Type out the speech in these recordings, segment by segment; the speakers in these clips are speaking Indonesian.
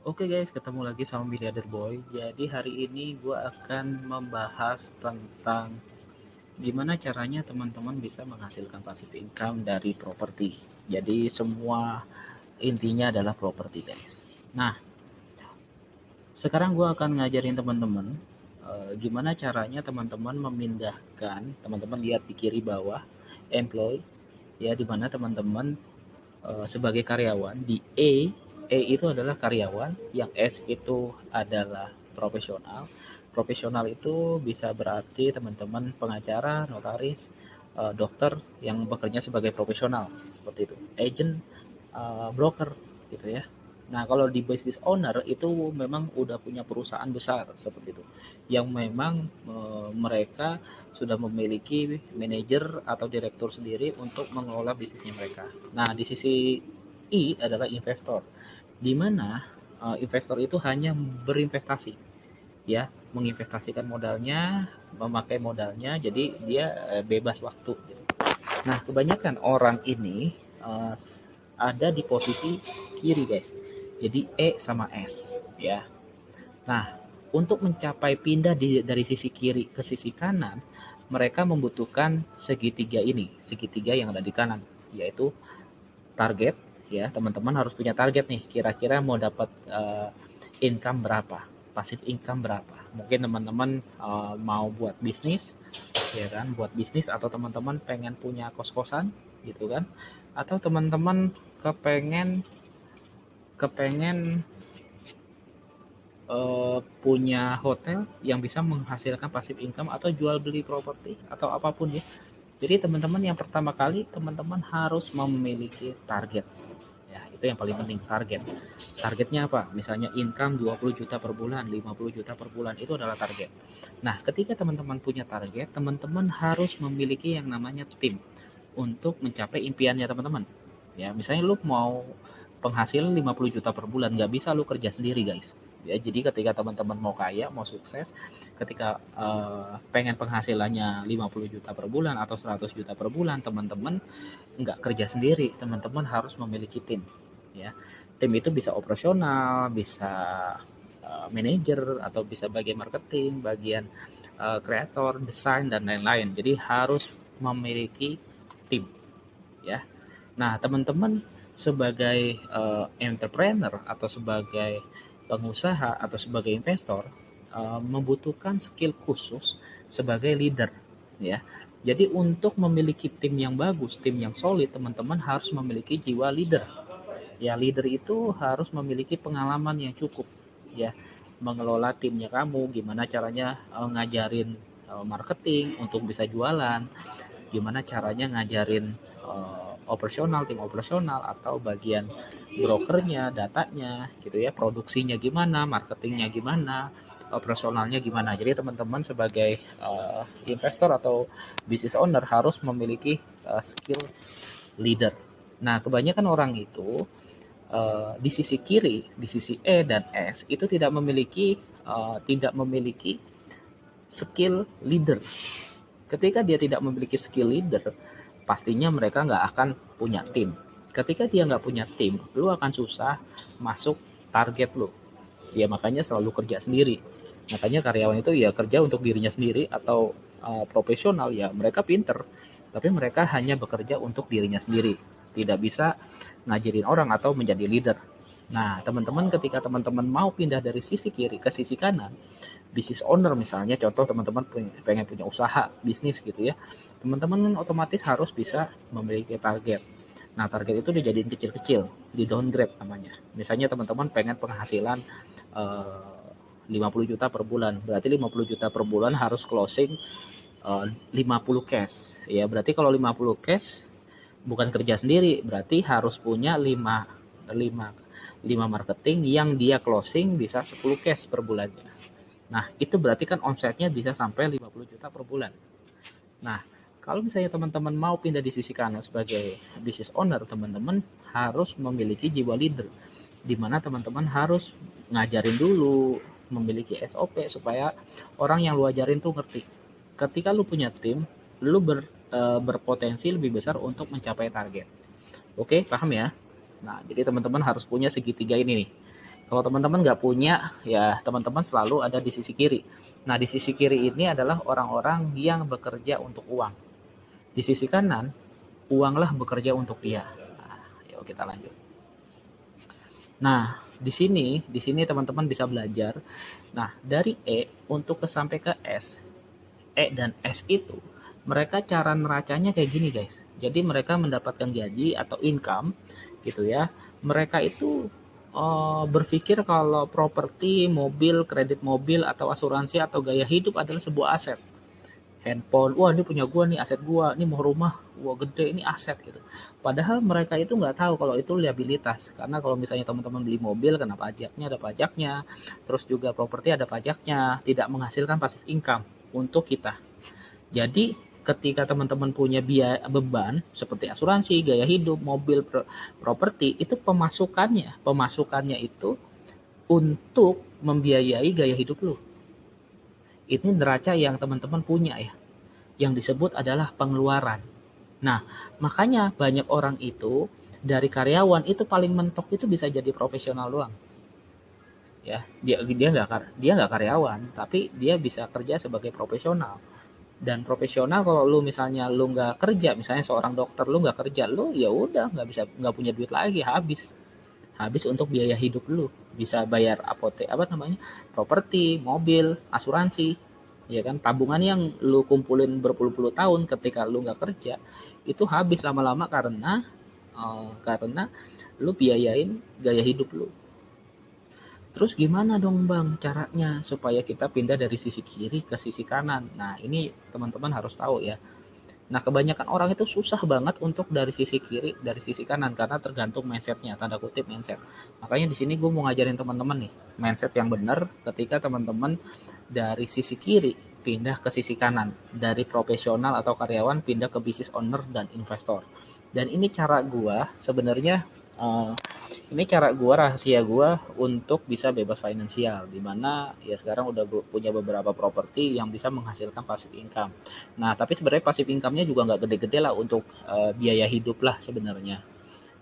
Oke guys, ketemu lagi sama Miliarder Boy. Jadi hari ini gue akan membahas tentang gimana caranya teman-teman bisa menghasilkan passive income dari properti. Jadi semua intinya adalah properti guys. Nah, sekarang gue akan ngajarin teman-teman gimana caranya teman-teman memindahkan, teman-teman lihat di kiri bawah, employee, ya dimana teman-teman sebagai karyawan di E itu adalah karyawan, yang S itu adalah profesional. Profesional itu bisa berarti teman-teman pengacara, notaris, dokter yang bekerja sebagai profesional seperti itu, agent, broker gitu ya. Nah, kalau di business owner itu memang udah punya perusahaan besar seperti itu, yang memang mereka sudah memiliki manajer atau direktur sendiri untuk mengelola bisnisnya mereka. Nah, di sisi I adalah investor, di mana investor itu hanya berinvestasi, ya, menginvestasikan modalnya, memakai modalnya, jadi dia bebas waktu gitu. Nah, kebanyakan orang ini ada di posisi kiri, guys. Jadi E sama S, ya. Nah, untuk mencapai pindah dari sisi kiri ke sisi kanan, mereka membutuhkan segitiga ini, segitiga yang ada di kanan, yaitu target, ya. Teman-teman harus punya target nih, kira-kira mau dapat income berapa, passive income berapa. Mungkin teman-teman mau buat bisnis, ya kan, buat bisnis, atau teman-teman pengen punya kos-kosan gitu kan, atau teman-teman kepengen kepengen punya hotel yang bisa menghasilkan passive income, atau jual beli properti, atau apapun ya. Jadi teman-teman, yang pertama kali teman-teman harus memiliki target. Ya, itu yang paling penting, target. Targetnya apa? Misalnya income 20 juta per bulan, 50 juta per bulan, itu adalah target. Nah, ketika teman-teman punya target, teman-teman harus memiliki yang namanya tim untuk mencapai impiannya teman-teman. Ya, misalnya lu mau penghasilan 50 juta per bulan, nggak bisa lu kerja sendiri guys. Ya, jadi ketika teman-teman mau kaya, mau sukses, ketika pengen penghasilannya 50 juta per bulan atau 100 juta per bulan, teman-teman nggak kerja sendiri, teman-teman harus memiliki tim. Ya, tim itu bisa operasional, bisa manajer, atau bisa bagian marketing, bagian kreator, desain, dan lain-lain. Jadi harus memiliki tim, ya. Nah, teman-teman sebagai entrepreneur, atau sebagai pengusaha, atau sebagai investor, membutuhkan skill khusus sebagai leader, ya. Jadi untuk memiliki tim yang bagus, tim yang solid, teman-teman harus memiliki jiwa leader. Ya, leader itu harus memiliki pengalaman yang cukup, ya, mengelola timnya kamu, gimana caranya ngajarin marketing untuk bisa jualan, gimana caranya ngajarin operasional, tim operasional, atau bagian brokernya, datanya gitu ya, produksinya gimana, marketingnya gimana, operasionalnya gimana. Jadi teman-teman sebagai investor atau business owner harus memiliki skill leader. Nah, kebanyakan orang itu di sisi kiri, di sisi E dan S itu tidak memiliki skill leader. Ketika dia tidak memiliki skill leader, pastinya mereka nggak akan punya tim. Ketika dia nggak punya tim, lu akan susah masuk target lu. Ya, makanya selalu kerja sendiri. Makanya karyawan itu ya kerja untuk dirinya sendiri, atau profesional ya mereka pinter, tapi mereka hanya bekerja untuk dirinya sendiri, tidak bisa ngajarin orang atau menjadi leader. Nah, teman-teman, ketika teman-teman mau pindah dari sisi kiri ke sisi kanan, business owner misalnya, contoh teman-teman pengen punya usaha bisnis gitu ya, teman-teman kan otomatis harus bisa memiliki target. Nah, target itu dijadiin kecil-kecil, di downgrade namanya. Misalnya teman-teman pengen penghasilan 50 juta per bulan, berarti 50 juta per bulan harus closing 50 cash. Ya, berarti kalau 50 cash bukan kerja sendiri, berarti harus punya 5 5 marketing yang dia closing bisa 10 cash per bulannya. Nah, itu berarti kan omsetnya bisa sampai 50 juta per bulan. Nah, kalau misalnya teman-teman mau pindah di sisi kanan sebagai business owner, teman-teman harus memiliki jiwa leader, di mana teman-teman harus ngajarin dulu, memiliki SOP supaya orang yang lu ajarin tuh ngerti. Ketika lu punya tim, lu berpotensi lebih besar untuk mencapai target. Oke, paham ya? Nah, jadi teman-teman harus punya segitiga ini nih. Kalau teman-teman nggak punya, ya teman-teman selalu ada di sisi kiri. Nah, di sisi kiri ini adalah orang-orang yang bekerja untuk uang. Di sisi kanan, uanglah bekerja untuk dia. Nah, yuk kita lanjut. Nah, di sini teman-teman bisa belajar. Nah, dari E untuk sampai ke S, E dan S itu mereka cara neracanya kayak gini guys. Jadi mereka mendapatkan gaji atau income gitu ya. Mereka itu berpikir kalau properti, mobil, kredit mobil atau asuransi atau gaya hidup adalah sebuah aset. Handphone, wah ini punya gua nih, aset gua, ini mau rumah, wah gede, ini aset gitu. Padahal mereka itu nggak tahu kalau itu liabilitas, karena kalau misalnya teman-teman beli mobil, kena pajaknya, ada pajaknya, terus juga properti ada pajaknya, tidak menghasilkan passive income untuk kita. Jadi ketika teman-teman punya biaya beban seperti asuransi, gaya hidup, mobil, properti, itu pemasukannya itu untuk membiayai gaya hidup lu. Ini neraca yang teman-teman punya ya, yang disebut adalah pengeluaran. Nah, makanya banyak orang itu dari karyawan itu paling mentok itu bisa jadi profesional doang. Ya, dia nggak karyawan, tapi dia bisa kerja sebagai profesional. Dan profesional kalau lu misalnya lu nggak kerja, misalnya seorang dokter lu nggak kerja, lu ya udah nggak punya duit lagi, habis untuk biaya hidup lu, bisa bayar apotek apa namanya, properti, mobil, asuransi, ya kan, tabungan yang lu kumpulin berpuluh-puluh tahun ketika lu nggak kerja itu habis lama-lama karena lu biayain gaya hidup lu. Terus gimana dong bang caranya supaya kita pindah dari sisi kiri ke sisi kanan? Nah ini teman-teman harus tahu ya. Nah, kebanyakan orang itu susah banget untuk dari sisi kiri, dari sisi kanan karena tergantung mindsetnya, tanda kutip mindset. Makanya di sini gue mau ngajarin teman-teman nih, mindset yang benar ketika teman-teman dari sisi kiri pindah ke sisi kanan, dari profesional atau karyawan pindah ke business owner dan investor. Dan ini cara gue sebenarnya uh, ini cara gue, rahasia gue untuk bisa bebas finansial, dimana ya sekarang udah punya beberapa properti yang bisa menghasilkan passive income. Nah tapi sebenarnya passive income-nya juga nggak gede-gede lah untuk biaya hidup lah sebenarnya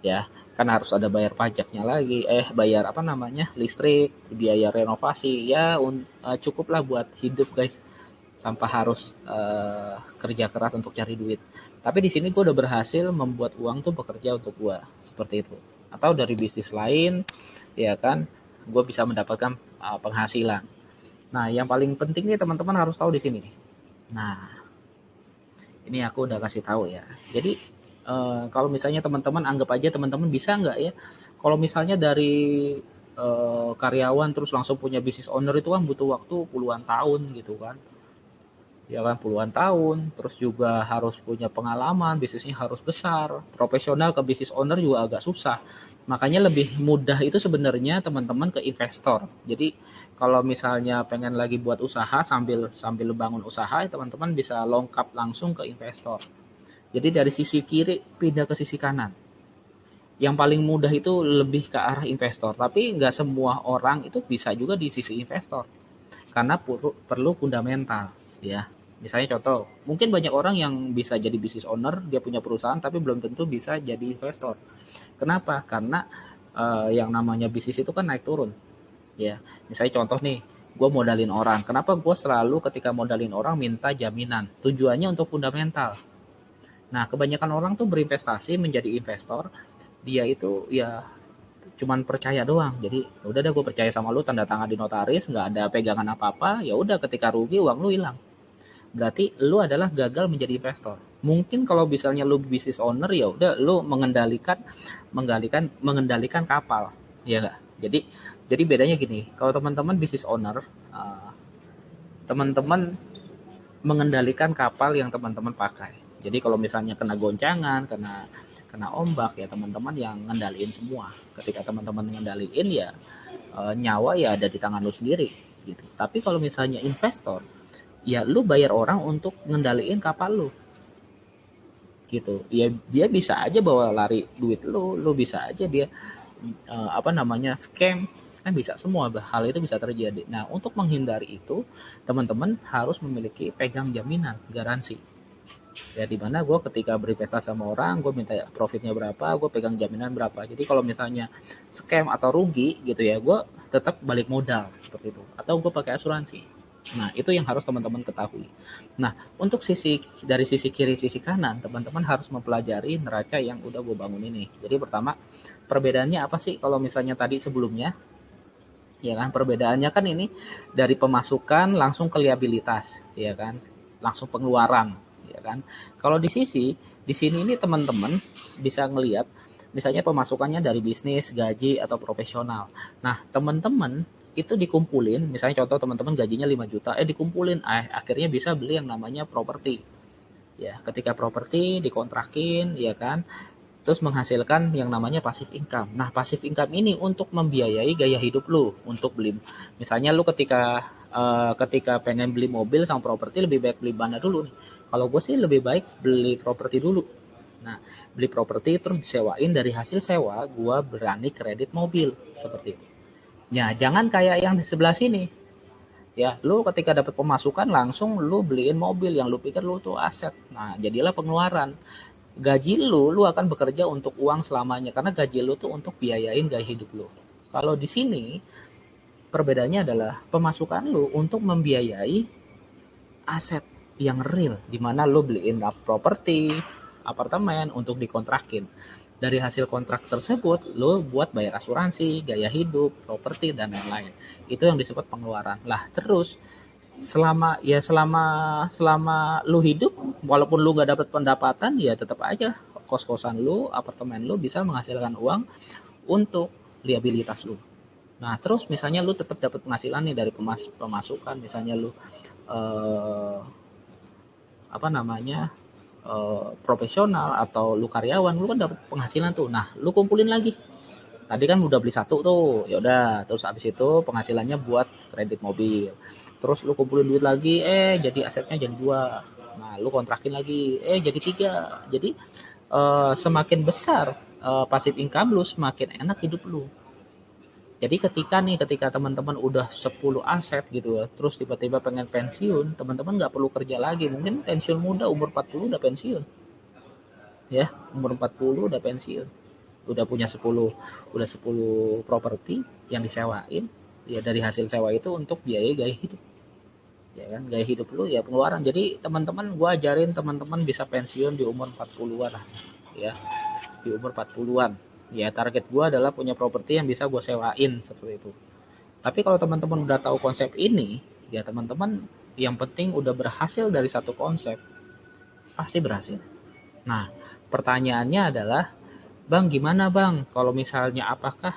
ya, kan harus ada bayar pajaknya lagi, bayar apa namanya, listrik, biaya renovasi ya, cukup lah buat hidup guys, tanpa harus kerja keras untuk cari duit. Tapi di sini gue udah berhasil membuat uang tuh bekerja untuk gue, seperti itu. Atau dari bisnis lain, ya kan, gue bisa mendapatkan penghasilan. Nah, yang paling penting nih teman-teman harus tahu di sini nih. Nah, ini aku udah kasih tahu ya. Jadi kalau misalnya teman-teman anggap aja teman-teman bisa nggak ya, kalau misalnya dari karyawan terus langsung punya bisnis owner itu kan butuh waktu puluhan tahun gitu kan, ya kan, puluhan tahun, terus juga harus punya pengalaman, bisnisnya harus besar, profesional ke bisnis owner juga agak susah. Makanya lebih mudah itu sebenarnya teman-teman ke investor. Jadi kalau misalnya pengen lagi buat usaha sambil sambil bangun usaha, teman-teman bisa longkap langsung ke investor. Jadi dari sisi kiri pindah ke sisi kanan. Yang paling mudah itu lebih ke arah investor, tapi nggak semua orang itu bisa juga di sisi investor karena perlu fundamental ya. Misalnya contoh, mungkin banyak orang yang bisa jadi business owner, dia punya perusahaan tapi belum tentu bisa jadi investor. Kenapa? Karena yang namanya bisnis itu kan naik turun ya. Misalnya contoh nih, gue modalin orang, kenapa gue selalu ketika modalin orang minta jaminan, tujuannya untuk fundamental. Nah kebanyakan orang tuh berinvestasi menjadi investor, dia itu ya cuman percaya doang. Jadi ya udah deh, gue percaya sama lu, tanda tangan di notaris, nggak ada pegangan apa-apa, ya udah ketika rugi uang lu hilang. Berarti lu adalah gagal menjadi investor. Mungkin kalau misalnya lu business owner, ya udah lu mengendalikan kapal, ya enggak? Jadi bedanya gini, kalau teman-teman business owner, teman-teman mengendalikan kapal yang teman-teman pakai. Jadi kalau misalnya kena goncangan, kena kena ombak, ya teman-teman yang ngendaliin semua. Ketika teman-teman ngendaliin ya nyawa ya ada di tangan lu sendiri gitu. Tapi kalau misalnya investor, ya lu bayar orang untuk ngendaliin kapal lu gitu. Ya dia bisa aja bawa lari duit lu bisa aja dia apa namanya, scam, kan bisa, semua hal itu bisa terjadi. Nah untuk menghindari itu teman-teman harus memiliki pegang jaminan, garansi ya, dimana gue ketika berinvestasi sama orang, gue minta profitnya berapa, gue pegang jaminan berapa. Jadi kalau misalnya scam atau rugi gitu ya, gue tetap balik modal seperti itu, atau gue pakai asuransi. Nah, itu yang harus teman-teman ketahui. Nah, untuk dari sisi kiri, sisi kanan, teman-teman harus mempelajari neraca yang udah gue bangun ini. Jadi pertama, perbedaannya apa sih kalau misalnya tadi sebelumnya? Ya kan, perbedaannya kan ini dari pemasukan langsung ke liabilitas, ya kan? Langsung pengeluaran, ya kan? Kalau di sini ini teman-teman bisa ngelihat misalnya pemasukannya dari bisnis, gaji atau profesional. Nah, teman-teman itu dikumpulin, misalnya contoh teman-teman gajinya 5 juta, dikumpulin, akhirnya bisa beli yang namanya properti. Ya, ketika properti dikontrakin, ya kan, terus menghasilkan yang namanya passive income. Nah, passive income ini untuk membiayai gaya hidup lu, untuk beli. Misalnya lu ketika pengen beli mobil sama properti, lebih baik beli mana dulu nih? Kalau gue sih lebih baik beli properti dulu. Nah, beli properti terus disewain, dari hasil sewa gue berani kredit mobil seperti itu. Ya, jangan kayak yang di sebelah sini. Ya, lu ketika dapat pemasukan langsung lu beliin mobil yang lu pikir lu tuh aset. Nah, jadilah pengeluaran. Gaji lu akan bekerja untuk uang selamanya karena gaji lu tuh untuk biayain gaya hidup lu. Kalau di sini perbedaannya adalah pemasukan lu untuk membiayai aset yang real, di mana lu beliin properti, apartemen untuk dikontrakin. Dari hasil kontrak tersebut, lu buat bayar asuransi, gaya hidup, properti dan lain-lain. Itu yang disebut pengeluaran. Lah, terus selama selama lu hidup, walaupun lu nggak dapat pendapatan, ya tetap aja kos-kosan lu, apartemen lu bisa menghasilkan uang untuk liabilitas lu. Nah, terus misalnya lu tetap dapat penghasilan nih dari pemasukan, misalnya lu eh, apa namanya profesional atau lu karyawan, lu kan dapat penghasilan tuh. Nah, lu kumpulin lagi. Tadi kan udah beli satu tuh, ya udah, terus habis itu penghasilannya buat kredit mobil. Terus lu kumpulin duit lagi, jadi asetnya jadi dua. Nah, lu kontrakin lagi, jadi tiga. Jadi semakin besar passive income lu, semakin enak hidup lu. Jadi ketika teman-teman udah 10 aset gitu ya, terus tiba-tiba pengen pensiun, teman-teman nggak perlu kerja lagi. Mungkin pensiun muda umur 40 udah pensiun. Ya, umur 40 udah pensiun. Udah punya 10 properti yang disewain. Ya dari hasil sewa itu untuk biaya gaya hidup. Ya kan, gaya hidup lu ya pengeluaran. Jadi teman-teman, gua ajarin teman-teman bisa pensiun di umur 40-an lah. Ya, di umur 40-an. Ya, target gua adalah punya properti yang bisa gua sewain seperti itu. Tapi kalau teman-teman udah tahu konsep ini, ya teman-teman yang penting udah berhasil dari satu konsep, pasti berhasil. Nah, pertanyaannya adalah, Bang, gimana Bang? Kalau misalnya apakah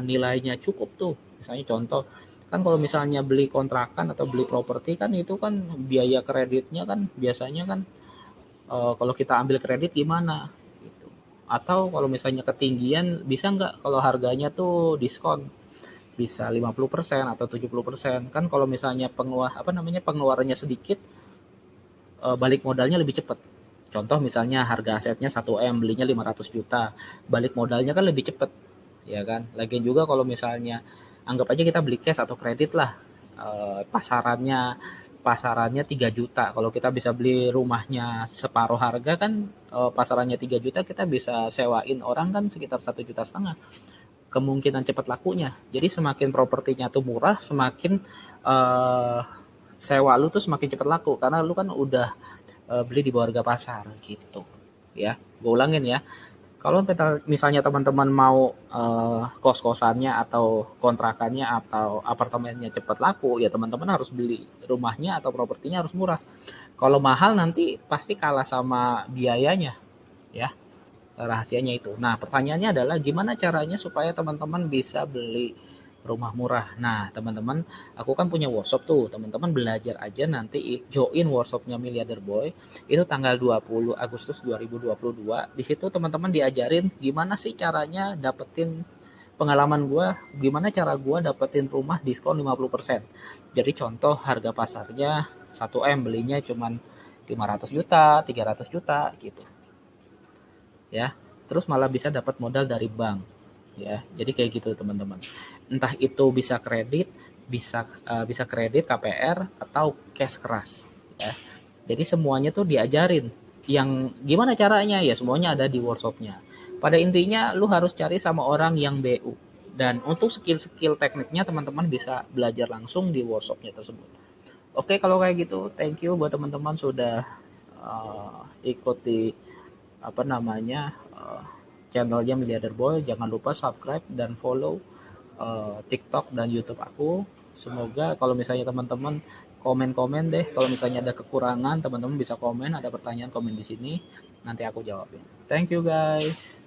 nilainya cukup tuh? Misalnya contoh, kan kalau misalnya beli kontrakan atau beli properti kan itu kan biaya kreditnya kan biasanya kan kalau kita ambil kredit gimana? Gitu. Atau kalau misalnya ketinggian bisa nggak kalau harganya tuh diskon? Bisa 50% atau 70%. Kan kalau misalnya pengeluarannya sedikit, balik modalnya lebih cepat. Contoh misalnya harga asetnya 1M, belinya 500 juta, balik modalnya kan lebih cepat, ya kan. Lagian juga kalau misalnya anggap aja kita beli cash atau kredit lah, pasarannya pasarannya 3 juta. Kalau kita bisa beli rumahnya separuh harga kan, pasarannya 3 juta, kita bisa sewain orang kan sekitar 1,5 juta. Kemungkinan cepat lakunya. Jadi semakin propertinya tuh murah, semakin eh, sewa lu tuh semakin cepat laku karena lu kan udah beli di bawah harga pasar gitu. Ya, gue ulangin ya. Kalau misalnya teman-teman mau kos-kosannya atau kontrakannya atau apartemennya cepat laku, ya teman-teman harus beli rumahnya atau propertinya harus murah. Kalau mahal nanti pasti kalah sama biayanya, ya. Rahasianya itu. Nah, pertanyaannya adalah gimana caranya supaya teman-teman bisa beli rumah murah. Nah, teman-teman, aku kan punya workshop tuh. Teman-teman belajar aja nanti join workshopnya Miliarder Boy. Itu tanggal 20 Agustus 2022. Di situ teman-teman diajarin gimana sih caranya dapetin pengalaman gua, gimana cara gua dapetin rumah diskon 50%. Jadi contoh harga pasarnya 1M, belinya cuman 500 juta, 300 juta gitu, ya, terus malah bisa dapat modal dari bank, ya. Jadi kayak gitu teman-teman, entah itu bisa kredit, bisa kredit KPR atau cash keras, ya. Jadi semuanya tuh diajarin, yang gimana caranya ya semuanya ada di workshopnya. Pada intinya lu harus cari sama orang yang BU, Dan untuk skill-skill tekniknya teman-teman bisa belajar langsung di workshopnya tersebut. Oke, kalau kayak gitu, thank you buat teman-teman sudah ikuti apa namanya channelnya Miliarder Boy. Jangan lupa subscribe dan follow TikTok dan YouTube aku. Semoga kalau misalnya teman-teman komen-komen deh, kalau misalnya ada kekurangan teman-teman bisa komen, ada pertanyaan komen di sini, nanti aku jawabin. Thank you guys.